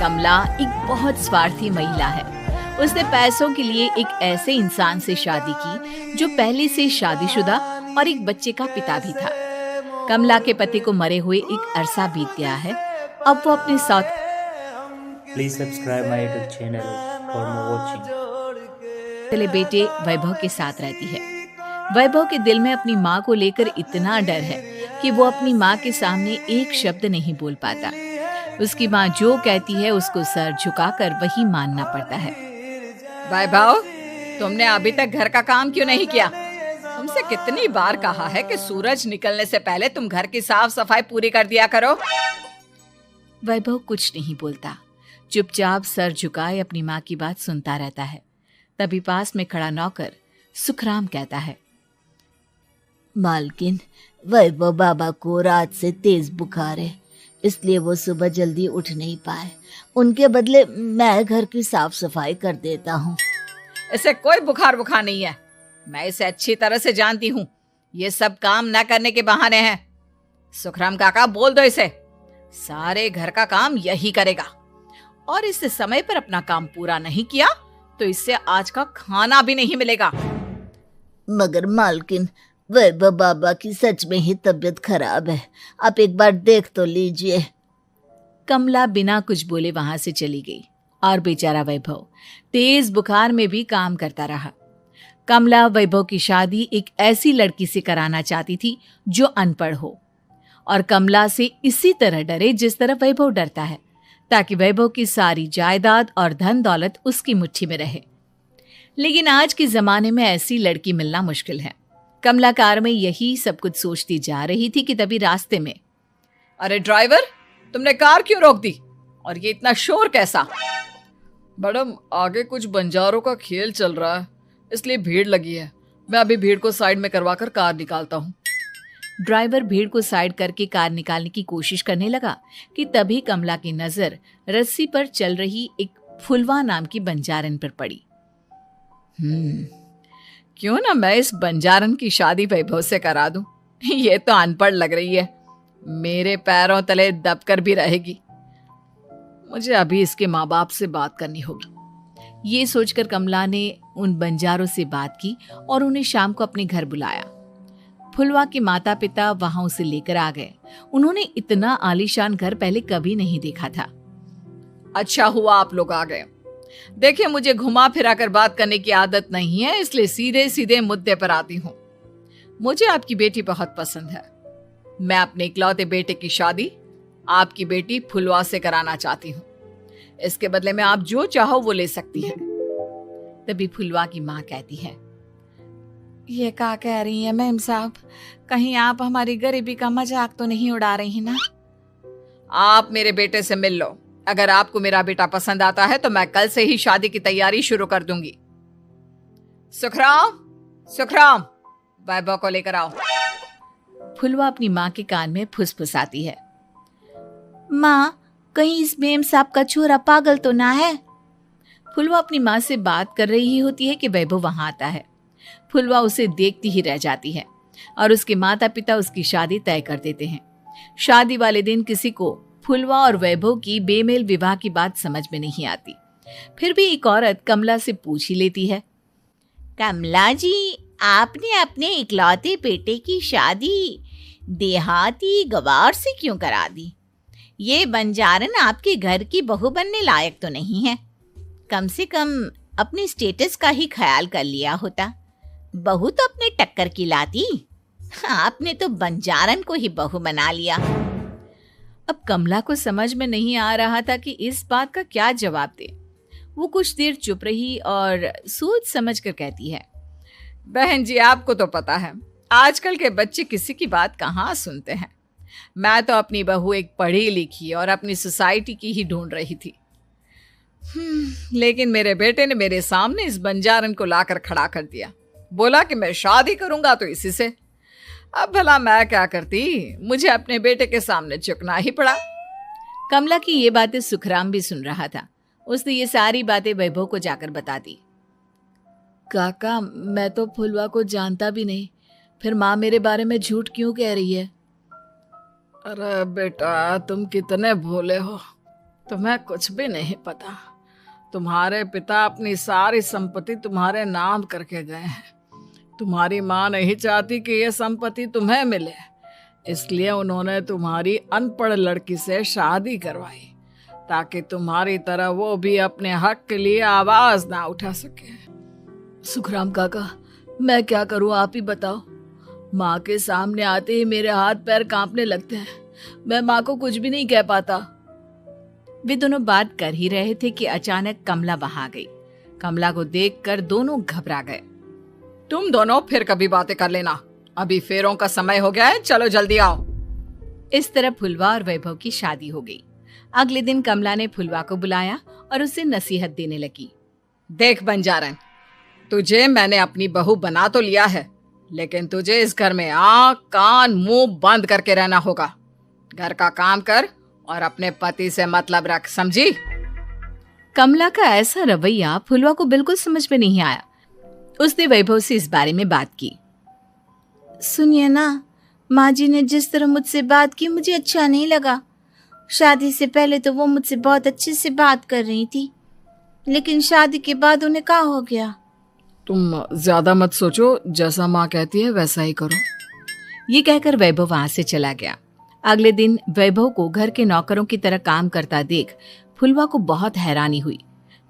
कमला एक बहुत स्वार्थी महिला है। उसने पैसों के लिए एक ऐसे इंसान से शादी की जो पहले से शादीशुदा और एक बच्चे का पिता भी था। कमला के पति को मरे हुए एक अरसा बीत गया है। अब वो अपने साथ Please subscribe my YouTube channel for more watching. चले बेटे वैभव के साथ रहती है। वैभव के दिल में अपनी माँ को लेकर इतना डर है कि वो अपनी माँ के सामने एक शब्द नहीं बोल पाता। उसकी माँ जो कहती है उसको सर झुकाकर वही मानना पड़ता है। वैभव, तुमने अभी तक घर का काम क्यों नहीं किया? तुमसे कितनी बार कहा है कि सूरज निकलने से पहले तुम घर की साफ सफाई पूरी कर दिया करो। वैभव कुछ नहीं बोलता, चुपचाप सर झुकाए अपनी माँ की बात सुनता रहता है। तभी पास में खड़ा नौकर सुखराम कहता है, मालकिन, वैभव बाबा को रात से तेज बुखार है, इसलिए वो सुबह जल्दी उठ नहीं पाए। उनके बदले मैं घर की साफ सफाई कर देता हूँ। इसे कोई बुखार नहीं है। मैं इसे अच्छी तरह से जानती हूँ। ये सब काम न करने के बहाने हैं। सुखराम काका, बोल दो इसे, सारे घर का काम यही करेगा और इससे समय पर अपना काम पूरा नहीं किया तो इससे आज का खाना भी नहीं मिलेगा। मगर मालकिन, वैभव बाबा की सच में ही तबीयत खराब है, आप एक बार देख तो लीजिए। कमला बिना कुछ बोले वहां से चली गई और बेचारा वैभव तेज बुखार में भी काम करता रहा। कमला वैभव की शादी एक ऐसी लड़की से कराना चाहती थी जो अनपढ़ हो और कमला से इसी तरह डरे जिस तरह वैभव डरता है, ताकि वैभव की सारी जायदाद और धन दौलत उसकी मुट्ठी में रहे। लेकिन आज के जमाने में ऐसी लड़की मिलना मुश्किल है। कमला कार में यही सब कुछ सोचती जा रही थी कि तभी रास्ते में, अरे ड्राइवर, तुमने कार क्यों रोक दी और ये इतना शोर कैसा? मैडम, आगे कुछ बंजारों का खेल चल रहा है, इसलिए भीड़ लगी है। मैं अभी भीड़ को साइड में करवाकर कार निकालता हूँ। ड्राइवर भीड़ को साइड करके कार निकालने की कोशिश करने लगा कि तभी कमला की नजर रस्सी पर चल रही एक फुलवा नाम की बंजारन पर पड़ी। क्यों ना मैं इस बंजारन की शादी वैभव से करा दूं। ये तो अनपढ़ लग रही है, मेरे पैरों तले दबकर भी रहेगी। मुझे अभी इसके माँ बाप से बात करनी होगी। ये सोचकर कमला ने उन बंजारों से बात की और उन्हें शाम को अपने घर बुलाया। फुलवा के माता पिता वहां उसे लेकर आ गए। उन्होंने इतना आलीशान घर पहले कभी नहीं देखा था। अच्छा हुआ आप लोग आ गए। देखिए, मुझे घुमा फिरा कर बात करने की आदत नहीं है, इसलिए सीधे सीधे मुद्दे पर आती हूँ। मुझे आपकी बेटी बहुत पसंद है। मैं अपने इकलौते बेटे की शादी आपकी बेटी फुलवा से कराना चाहती हूँ। इसके बदले में आप जो चाहो वो ले सकती हैं। तभी फुलवा की माँ कहती है, ये क्या कह रही है मैम साहब? कहीं आप हमारी गरीबी का मजाक तो नहीं उड़ा रही ना? आप मेरे बेटे से मिल लो। अगर आपको मेरा बेटा पसंद आता है तो मैं कल से ही शादी की तैयारी शुरू कर दूंगी। सुखराम, सुखराम, वैभव को लेकर आओ। फुलवा अपनी माँ के कान में फुसफुसाती है, माँ, कहीं इस मेम साहब का छोरा पागल तो ना है? फुलवा अपनी माँ से बात कर रही होती है कि वैभव वहां आता है। फुलवा उसे देखती ही रह जाती है और उसके माता पिता उसकी शादी तय कर देते हैं। शादी वाले दिन किसी को फुलवा और वैभव की बेमेल विवाह की बात समझ में नहीं आती। फिर भी एक औरत कमला से पूछ ही लेती है, कमला जी, आपने अपने इकलौते बेटे की शादी देहाती गवार से क्यों करा दी? ये बंजारन आपके घर की बहू बनने लायक तो नहीं है। कम से कम अपने स्टेटस का ही ख्याल कर लिया होता। बहू तो अपने टक्कर की लाती, आपने तो बंजारन को ही बहू बना लिया। अब कमला को समझ में नहीं आ रहा था कि इस बात का क्या जवाब दे। वो कुछ देर चुप रही और सोच समझ कर कहती है, बहन जी, आपको तो पता है आजकल के बच्चे किसी की बात कहाँ सुनते हैं। मैं तो अपनी बहू एक पढ़ी लिखी और अपनी सोसाइटी की ही ढूंढ रही थी। लेकिन मेरे बेटे ने मेरे सामने इस बंजारन को लाकर खड़ा कर दिया। बोला कि मैं शादी करूंगा तो इसी से। अब भला मैं क्या करती, मुझे अपने बेटे के सामने झुकना ही पड़ा। कमला की ये बातें सुखराम भी सुन रहा था। उसने ये सारी बातें वैभव को जाकर बता दी। काका, मैं तो फुलवा को जानता भी नहीं, फिर माँ मेरे बारे में झूठ क्यों कह रही है? अरे बेटा, तुम कितने भोले हो। तुम्हें कुछ भी नहीं पता। तुम्हारे पिता अपनी सारी संपत्ति तुम्हारे नाम करके गए हैं। तुम्हारी माँ नहीं चाहती कि यह संपत्ति तुम्हें मिले, इसलिए उन्होंने तुम्हारी अनपढ़ लड़की से शादी करवाई ताकि तुम्हारी तरह वो भी अपने हक के लिए आवाज ना उठा सके। सुखराम काका, मैं क्या करूं, आप ही बताओ। माँ के सामने आते ही मेरे हाथ पैर कांपने लगते हैं। मैं माँ को कुछ भी नहीं कह पाता। वे दोनों बात कर ही रहे थे कि अचानक कमला वहां आ गई। कमला को देखकर दोनों घबरा गए। तुम दोनों फिर कभी बातें कर लेना, अभी फेरों का समय हो गया है, चलो जल्दी आओ। इस तरह फुलवा और वैभव की शादी हो गई। अगले दिन कमला ने फुलवा को बुलाया और उसे नसीहत देने लगी। देख बंजारन, तुझे मैंने अपनी बहू बना तो लिया है, लेकिन तुझे इस घर में आंख कान मुंह बंद करके रहना होगा। घर का काम कर और अपने पति से मतलब रख, समझी? कमला का ऐसा रवैया फुलवा को बिल्कुल समझ में नहीं आया। उसने वैभव से इस बारे में बात की। सुनिए ना, माँ जी ने जिस तरह मुझसे बात की मुझे अच्छा नहीं लगा। शादी से पहले तो वो मुझसे बहुत अच्छे से बात कर रही थी, लेकिन शादी के बाद उन्हें क्या हो गया? तुम ज्यादा मत सोचो, जैसा माँ कहती है वैसा ही करो। ये कहकर वैभव वहां से चला गया। अगले दिन वैभव को घर के नौकरों की तरह काम करता देख फुलवा को बहुत हैरानी हुई।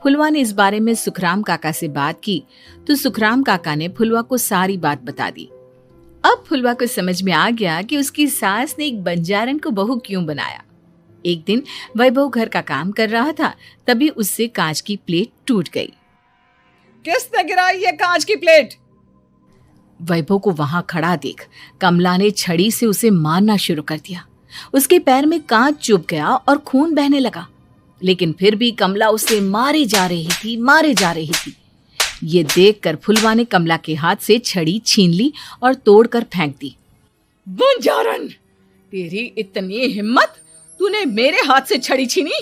फुलवा ने इस बारे में सुखराम काका से बात की तो सुखराम काका ने फुलवा को सारी बात बता दी। अब फुलवा को समझ में आ गया कि उसकी सास ने एक बंजारन को बहू क्यों बनाया। एक दिन वैभव घर का काम कर रहा था, तभी उससे कांच की प्लेट टूट गई। किसने गिराई ये कांच की प्लेट? वैभव को वहां खड़ा देख कमला ने छड़ी से उसे मारना शुरू कर दिया। उसके पैर में कांच चुभ गया और खून बहने लगा, लेकिन फिर भी कमला उसे मारे जा रही थी। ये देखकर फुलवा ने कमला के हाथ से छड़ी छीन ली और तोड़कर फेंक दी। बंजारन, तेरी इतनी हिम्मत, तूने मेरे हाथ से छड़ी छीनी?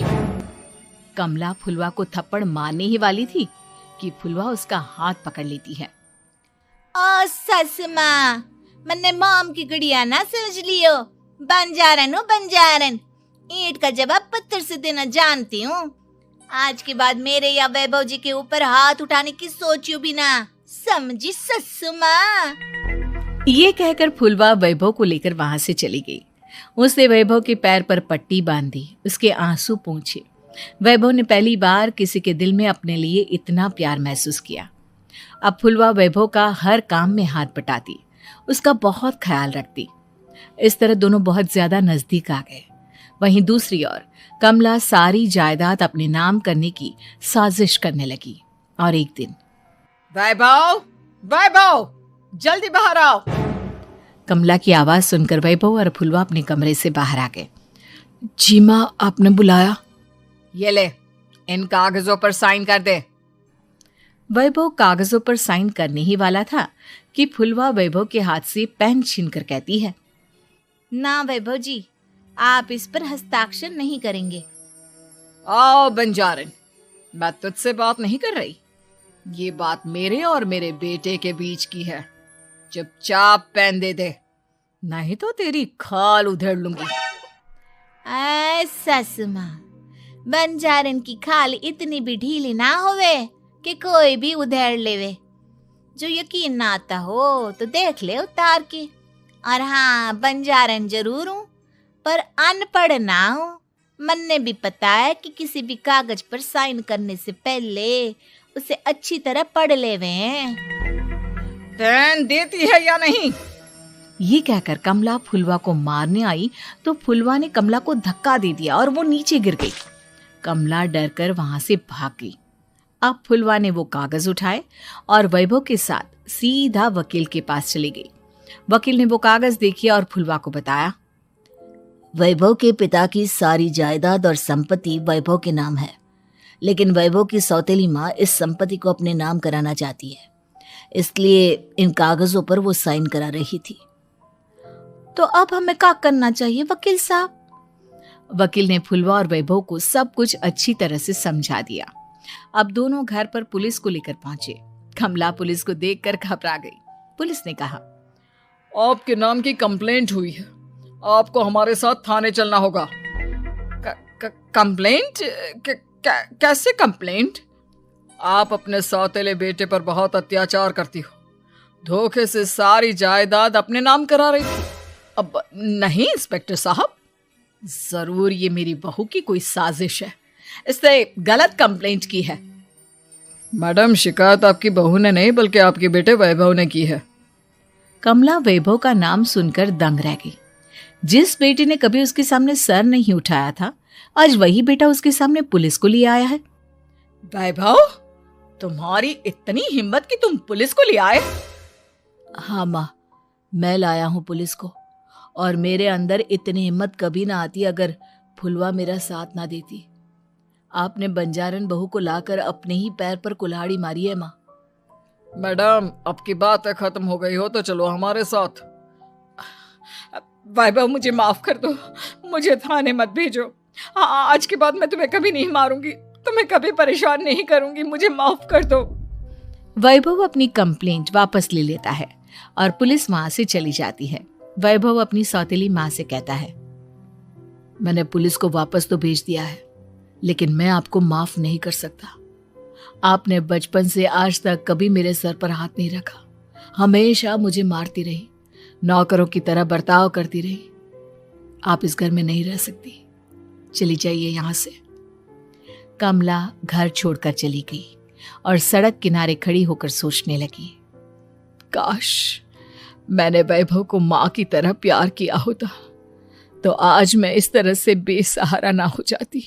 कमला फुलवा को थप्पड़ मारने ही वाली थी कि फुलवा उसका हाथ पकड़ लेती है। ओ सस माँ, मैंने मॉम की गुड़िया ना समझ लियो। बंजारन हो बंजारन, ईंट का जवाब पत्थर से देना जानती हूँ। आज के बाद मेरे या वैभव जी के ऊपर हाथ उठाने की सोचियो भी ना, समझी ससु माँ? ये कहकर फुलवा वैभव को लेकर वहां से चली गई। उसने वैभव के पैर पर पट्टी बांधी, उसके आंसू पोंछे। वैभव ने पहली बार किसी के दिल में अपने लिए इतना प्यार महसूस किया। अब फुलवा वैभव का हर काम में हाथ बटाती, उसका बहुत ख्याल रखती। इस तरह दोनों बहुत ज्यादा नजदीक आ गए। वहीं दूसरी ओर कमला सारी जायदाद अपने नाम करने की साजिश करने लगी। और एक दिन, वैभव, जल्दी बाहर आओ। कमला की आवाज सुनकर वैभव और फुलवा अपने कमरे से बाहर आ गए। जी माँ, आपने बुलाया? ये ले, इन कागजों पर साइन कर दे। वैभव कागजों पर साइन करने ही वाला था कि फुलवा वैभव के हाथ से पेन छीनकर कहती है, ना वैभव जी, आप इस पर हस्ताक्षर नहीं करेंगे। आओ बंजारन, मैं तुझसे बात नहीं कर रही। ये बात मेरे और मेरे बेटे के बीच की है। चुपचाप पेन दे दे, नहीं तो तेरी खाल उधेड़ लूंगी। ससु माँ, बंजारन की खाल इतनी भी ढीली ना होवे कि कोई भी उधेड़ लेवे। जो यकीन ना आता हो तो देख ले उतार के। और हाँ, बंजारन जरूर हूँ पर अनपढ़ ना हूँ। मन्ने भी पता है कि किसी भी कागज पर साइन करने से पहले उसे अच्छी तरह पढ़ लेवे हैं। पेन देती है या नहीं? ये कहकर कमला फुलवा को मारने आई तो फुलवा ने कमला को धक्का दे दिया और वो नीचे गिर गई। कमला डरकर वहां से भाग गई। अब फुलवा ने वो कागज उठाए और वैभव के साथ सीधा वकील के पास चली गई। वकील ने वो कागज देखे और फुलवा को बताया, वैभव के पिता की सारी जायदाद और संपत्ति वैभव के नाम है, लेकिन वैभव की सौतेली माँ इस संपत्ति को अपने नाम कराना चाहती है, इसलिए इन कागजों पर वो साइन करा रही थी। तो अब हमें क्या करना चाहिए वकील साहब? वकील ने फुलवा और वैभव को सब कुछ अच्छी तरह से समझा दिया। अब दोनों घर पर पुलिस को लेकर पहुंचे। कमला पुलिस को देखकर घबरा गई। पुलिस ने कहा, आपके नाम की कंप्लेंट हुई है, आपको हमारे साथ थाने चलना होगा। कंप्लेंट? कैसे कंप्लेंट? आप अपने सौतेले बेटे पर बहुत अत्याचार करती हो, धोखे से सारी जायदाद अपने नाम करा रही थी। अब नहीं इंस्पेक्टर साहब, जरूर ये मेरी बहू की कोई साजिश है, इसने गलत कंप्लेंट की है। मैडम, शिकायत आपकी बहू ने नहीं बल्कि आपके बेटे वैभव ने की है। कमला वैभव का नाम सुनकर दंग रह गई। जिस बेटे ने कभी उसके सामने सर नहीं उठाया था, आज वही बेटा उसके सामने पुलिस को लिए आया है। वैभव, तुम्हारी इतनी हिम्मत कि तुम पुलिस को ले आए? हाँ माँ, मैं लाया हूँ पुलिस को, और मेरे अंदर इतनी हिम्मत कभी ना आती अगर फुलवा मेरा साथ ना देती। आपने बंजारन बहू को लाकर अपने ही पैर पर कुल्हाड़ी मारी है माँ। मैडम, अब की बात खत्म हो गई हो तो चलो हमारे साथ। वैभव, मुझे माफ कर दो, मुझे थाने मत भेजो। आज के बाद मैं तुम्हें कभी नहीं मारूंगी, तुम्हें कभी परेशान नहीं करूंगी, मुझे माफ कर दो। वैभव अपनी कंप्लेंट वापस ले लेता है और पुलिस वहां से चली जाती है। वैभव अपनी सौतेली माँ से कहता है, मैंने पुलिस को वापस तो भेज दिया है, लेकिन मैं आपको माफ नहीं कर सकता। आपने बचपन से आज तक कभी मेरे सर पर हाथ नहीं रखा, हमेशा मुझे मारती रही, नौकरों की तरह बर्ताव करती रही। आप इस घर में नहीं रह सकती, चली जाइए यहाँ से। कमला घर छोड़कर चली गई और सड़क किनारे खड़ी होकर सोचने लगी, काश मैंने वैभव को माँ की तरह प्यार किया होता तो आज मैं इस तरह से बेसहारा ना हो जाती।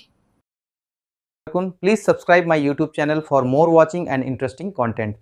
Please subscribe my YouTube channel for more watching and interesting content.